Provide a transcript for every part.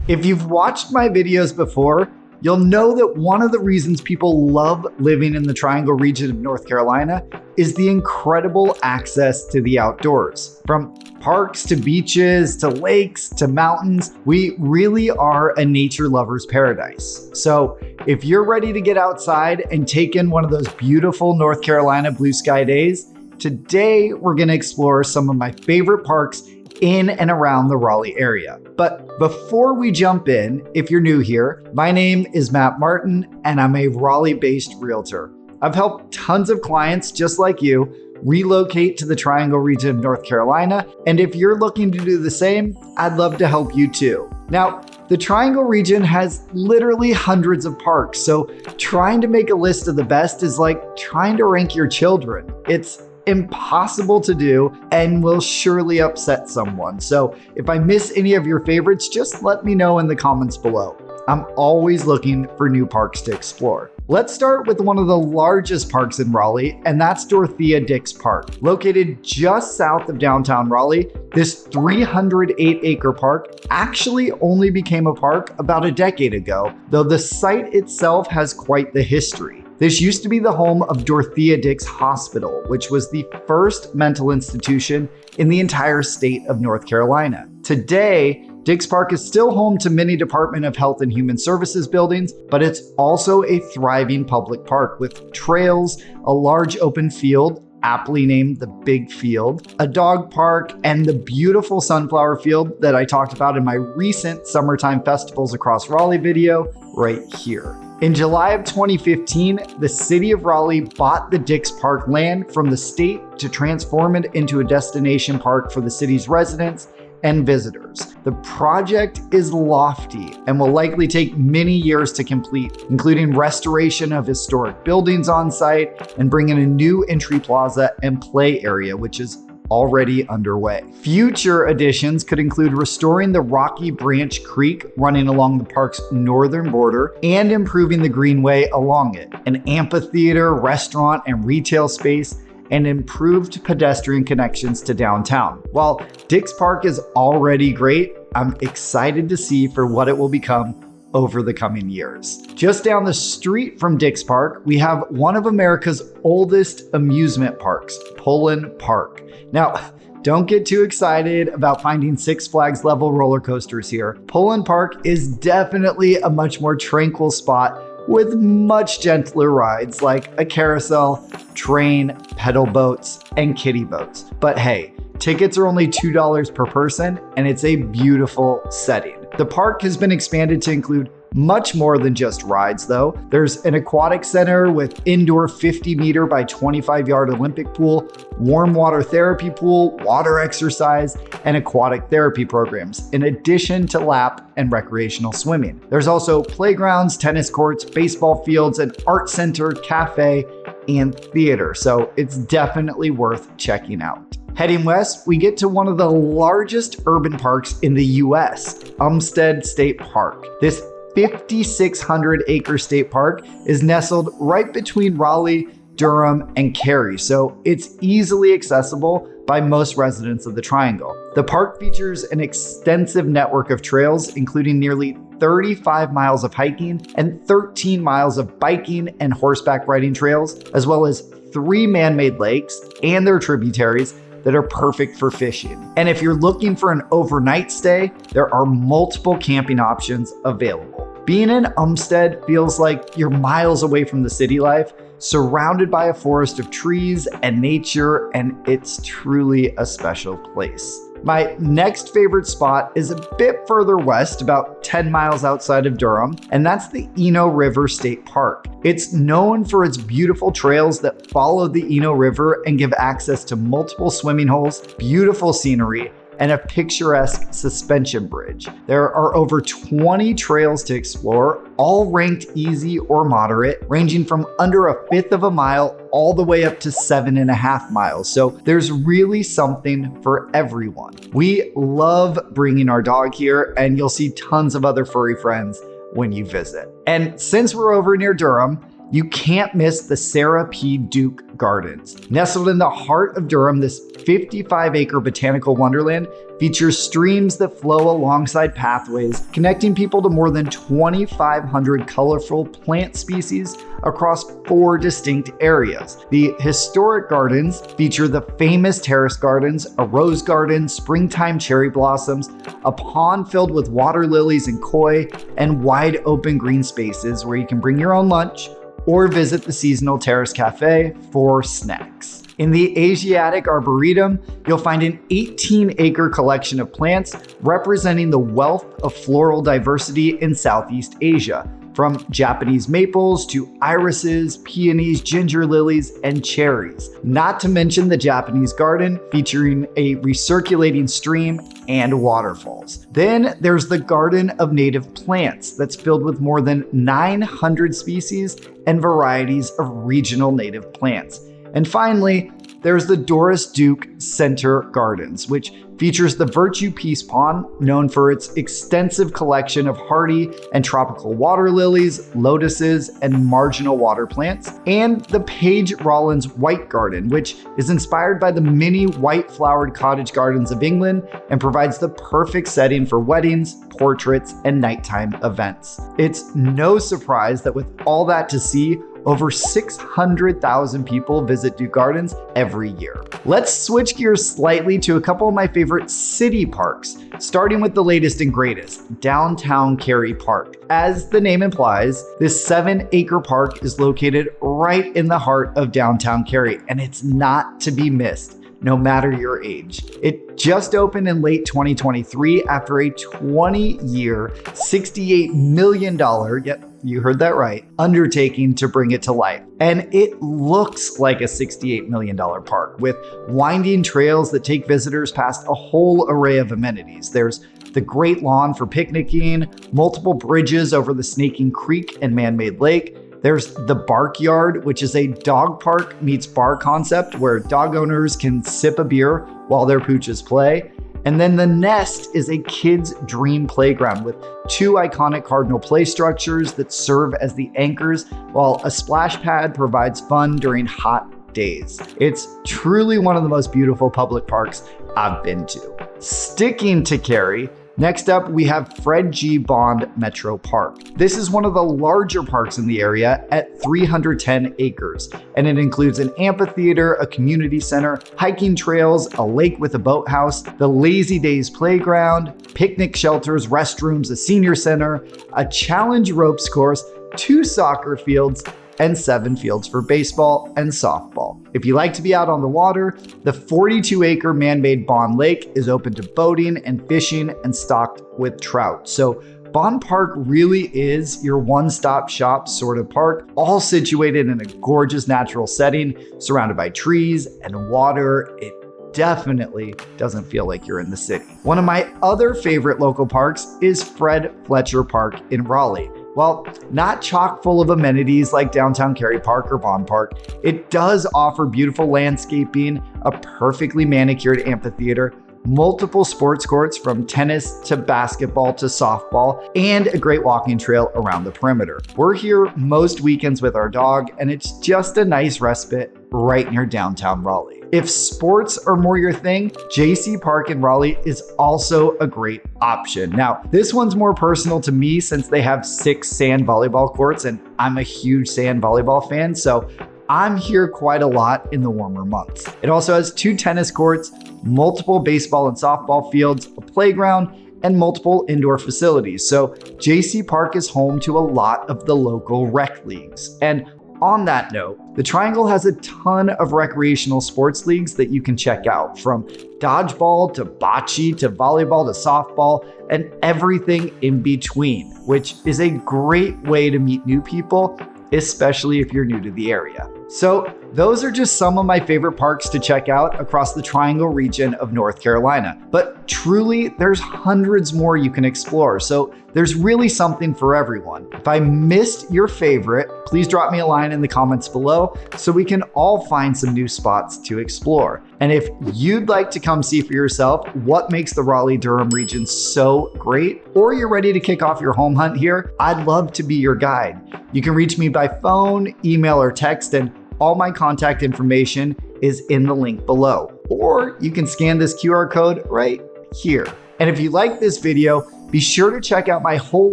If you've watched my videos before, you'll know that one of the reasons people love living in the Triangle region of North Carolina is the incredible access to the outdoors. From parks to beaches to lakes to mountains, we really are a nature lover's paradise. So if you're ready to get outside and take in one of those beautiful North Carolina blue sky days, today we're going to explore some of my favorite parks in and around the Raleigh area. But before we jump in, if you're new here, my name is Matt Martin and I'm a Raleigh-based realtor. I've helped tons of clients just like you relocate to the Triangle region of North Carolina, and if you're looking to do the same, I'd love to help you too. Now, the Triangle region has literally hundreds of parks, so trying to make a list of the best is like trying to rank your children. It's impossible to do and will surely upset someone. So if I miss any of your favorites, just let me know in the comments below. I'm always looking for new parks to explore. Let's start with one of the largest parks in Raleigh, and that's Dorothea Dix Park. Located just south of downtown Raleigh, this 308-acre park actually only became a park about a decade ago, though the site itself has quite the history. This used to be the home of Dorothea Dix Hospital, which was the first mental institution in the entire state of North Carolina. Today, Dix Park is still home to many Department of Health and Human Services buildings, but it's also a thriving public park with trails, a large open field, aptly named the Big Field, a dog park, and the beautiful sunflower field that I talked about in my recent Summertime Festivals Across Raleigh video right here. In July of 2015, the city of Raleigh bought the Dix Park land from the state to transform it into a destination park for the city's residents and visitors. The project is lofty and will likely take many years to complete, including restoration of historic buildings on site and bringing a new entry plaza and play area, which is already underway. Future additions could include restoring the Rocky Branch Creek running along the park's northern border and improving the greenway along it, an amphitheater, restaurant, and retail space, and improved pedestrian connections to downtown. While Dix Park is already great, I'm excited to see for what it will become over the coming years. Just down the street from Dix Park, we have one of America's oldest amusement parks, Pullen Park. Now, don't get too excited about finding Six Flags level roller coasters here. Pullen Park is definitely a much more tranquil spot with much gentler rides like a carousel, train, pedal boats, and kiddie boats. But hey, tickets are only $2 per person, and it's a beautiful setting. The park has been expanded to include much more than just rides though. There's an aquatic center with indoor 50-meter by 25-yard Olympic pool, warm water therapy pool, water exercise, and aquatic therapy programs, in addition to lap and recreational swimming. There's also playgrounds, tennis courts, baseball fields, an art center, cafe, and theater. So it's definitely worth checking out. Heading west, we get to one of the largest urban parks in the US, Umstead State Park. This 5,600-acre state park is nestled right between Raleigh, Durham, and Cary, so it's easily accessible by most residents of the Triangle. The park features an extensive network of trails, including nearly 35 miles of hiking and 13 miles of biking and horseback riding trails, as well as 3 man-made lakes and their tributaries that are perfect for fishing. And if you're looking for an overnight stay, there are multiple camping options available. Being in Umstead feels like you're miles away from the city life, surrounded by a forest of trees and nature, and it's truly a special place. My next favorite spot is a bit further west, about 10 miles outside of Durham, and that's the Eno River State Park. It's known for its beautiful trails that follow the Eno River and give access to multiple swimming holes, beautiful scenery, and a picturesque suspension bridge. There are over 20 trails to explore, all ranked easy or moderate, ranging from under 1/5 of a mile all the way up to 7.5 miles. So there's really something for everyone. We love bringing our dog here, and you'll see tons of other furry friends when you visit. And since we're over near Durham, you can't miss the Sarah P. Duke Gardens. Nestled in the heart of Durham, this 55-acre botanical wonderland features streams that flow alongside pathways, connecting people to more than 2,500 colorful plant species across 4 distinct areas. The historic gardens feature the famous terrace gardens, a rose garden, springtime cherry blossoms, a pond filled with water lilies and koi, and wide open green spaces where you can bring your own lunch or visit the seasonal terrace cafe for snacks. In the Asiatic Arboretum, you'll find an 18-acre collection of plants representing the wealth of floral diversity in Southeast Asia, from Japanese maples to irises, peonies, ginger lilies, and cherries. Not to mention the Japanese garden featuring a recirculating stream and waterfalls. Then there's the Garden of Native Plants that's filled with more than 900 species and varieties of regional native plants. And finally, there's the Doris Duke Center Gardens, which features the Virtue Peace Pond, known for its extensive collection of hardy and tropical water lilies, lotuses, and marginal water plants, and the Paige Rollins White Garden, which is inspired by the many white-flowered cottage gardens of England and provides the perfect setting for weddings, portraits, and nighttime events. It's no surprise that with all that to see, over 600,000 people visit Duke Gardens every year. Let's switch gears slightly to a couple of my favorite city parks, starting with the latest and greatest, downtown Cary Park. As the name implies, this 7-acre park is located right in the heart of downtown Cary, and it's not to be missed, no matter your age. It just opened in late 2023 after a 20-year, $68 million, yep, you heard that right, undertaking to bring it to life. And it looks like a $68 million park with winding trails that take visitors past a whole array of amenities. There's the Great Lawn for picnicking, multiple bridges over the snaking creek and man-made lake. There's the Bark Yard, which is a dog park meets bar concept where dog owners can sip a beer while their pooches play. And then the Nest is a kid's dream playground with 2 iconic cardinal play structures that serve as the anchors, while a splash pad provides fun during hot days. It's truly one of the most beautiful public parks I've been to. Sticking to Cary, next up, we have Fred G. Bond Metro Park. This is one of the larger parks in the area at 310 acres, and it includes an amphitheater, a community center, hiking trails, a lake with a boathouse, the Lazy Days playground, picnic shelters, restrooms, a senior center, a challenge ropes course, 2 soccer fields, and 7 fields for baseball and softball. If you like to be out on the water, the 42-acre man-made Bond Lake is open to boating and fishing and stocked with trout. So Bond Park really is your one-stop shop sort of park, all situated in a gorgeous natural setting, surrounded by trees and water. It definitely doesn't feel like you're in the city. One of my other favorite local parks is Fred Fletcher Park in Raleigh. While not chock full of amenities like downtown Cary Park or Bond Park, it does offer beautiful landscaping, a perfectly manicured amphitheater, multiple sports courts from tennis to basketball to softball, and a great walking trail around the perimeter. We're here most weekends with our dog, and it's just a nice respite right near downtown Raleigh. If sports are more your thing, Jaycee Park in Raleigh is also a great option. Now, this one's more personal to me since they have 6 sand volleyball courts, and I'm a huge sand volleyball fan, so I'm here quite a lot in the warmer months. It also has 2 tennis courts, multiple baseball and softball fields, a playground, and multiple indoor facilities. So Jaycee Park is home to a lot of the local rec leagues. And on that note, the Triangle has a ton of recreational sports leagues that you can check out, from dodgeball to bocce to volleyball to softball and everything in between, which is a great way to meet new people, especially if you're new to the area. So Those are just some of my favorite parks to check out across the Triangle region of North Carolina. But truly, there's hundreds more you can explore, so there's really something for everyone. If I missed your favorite, please drop me a line in the comments below so we can all find some new spots to explore. And if you'd like to come see for yourself what makes the Raleigh-Durham region so great, or you're ready to kick off your home hunt here, I'd love to be your guide. You can reach me by phone, email, or text, and all my contact information is in the link below. Or you can scan this QR code right here. And if you like this video, be sure to check out my whole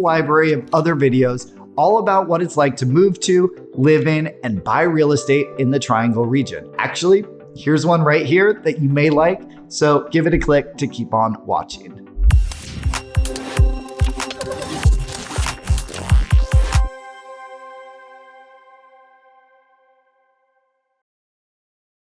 library of other videos all about what it's like to move to, live in, and buy real estate in the Triangle region. Actually, here's one right here that you may like, so give it a click to keep on watching.